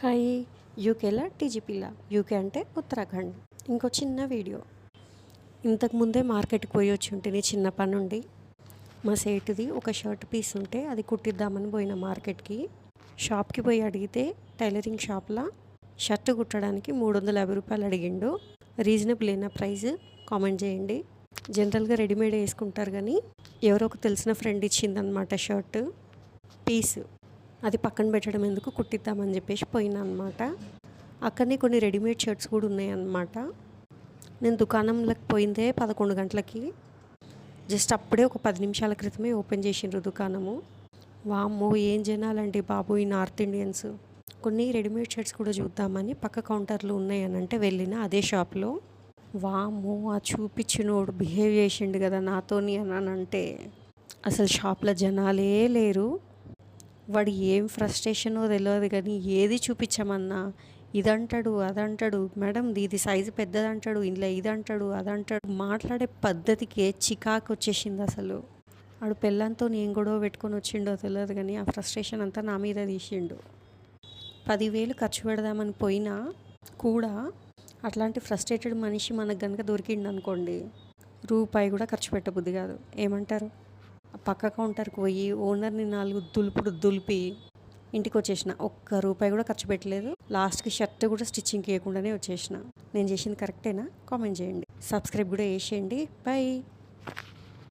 Hi. యూకేలా టీజీపీలా. UK అంటే ఉత్తరాఖండ్. ఇంకో చిన్న వీడియో. ఇంతకుముందే మార్కెట్కి పోయి వచ్చి ఉంటుంది చిన్న పని నుండి. మా సేటుది ఒక షర్ట్ పీస్ ఉంటే అది కుట్టిద్దామని పోయిన మార్కెట్కి. షాప్కి పోయి అడిగితే టైలరింగ్ షాప్లో షర్ట్ కుట్టడానికి 350 రూపాయలు అడిగిండు. రీజనబుల్ అయిన ప్రైస్ కామెంట్ చేయండి. జనరల్గా రెడీమేడ్ వేసుకుంటారు కానీ ఎవరో ఒక తెలిసిన ఫ్రెండ్ ఇచ్చిందనమాట షర్ట్ పీసు. అది పక్కన పెట్టడం ఎందుకు కుట్టిద్దామని చెప్పేసి పోయినా అనమాట. అక్కడనే కొన్ని రెడీమేడ్ షర్ట్స్ కూడా ఉన్నాయన్నమాట. నేను దుకాణంలోకి పోయిందే 11 గంటలకి. జస్ట్ అప్పుడే ఒక 10 నిమిషాల క్రితమే ఓపెన్ చేసిండ్రు దుకాణము. వామ్మో ఏం జనాలండి బాబు ఈ నార్త్ ఇండియన్స్. కొన్ని రెడీమేడ్ షర్ట్స్ కూడా చూద్దామని పక్క కౌంటర్లు ఉన్నాయని అంటే వెళ్ళిన అదే షాప్లో. వామ్మో ఆ చూపించినోడు బిహేవ్ చేసిండు కదా నాతోని అని అంటే అసలు షాప్లో జనాలే లేరు. వాడు ఏం ఫ్రస్ట్రేషనో తెలియదు కానీ ఏది చూపించమన్నా ఇదంటాడు అదంటాడు, మేడం ఇది సైజు పెద్దదంటాడు, ఇంట్లో ఇదంటాడు అదంటాడు. మాట్లాడే పద్ధతికి చికాకు వచ్చేసింది అసలు. వాడు పెళ్ళంతో ఏం గొడవ పెట్టుకొని వచ్చిండో తెలియదు కానీ ఆ ఫ్రస్ట్రేషన్ అంతా నా మీద తీసిండు. 10,000 ఖర్చు పెడదామని పోయినా కూడా అట్లాంటి ఫ్రస్ట్రేటెడ్ మనిషి మనకు కనుక దొరికిండు అనుకోండి, రూపాయి కూడా ఖర్చు పెట్టబుద్ధి కాదు. ఏమంటారు? పక్క కౌంటర్కి పోయి ఓనర్ని 4 దులిపి ఇంటికి వచ్చేసిన. ఒక్క రూపాయి కూడా ఖర్చు పెట్టలేదు. లాస్ట్కి షర్ట్ కూడా స్టిచ్చింగ్ చేయకుండానే వచ్చేసిన. నేను చేసింది కరెక్టేనా? కామెంట్ చేయండి. సబ్స్క్రైబ్ కూడా చేసేయండి. బై.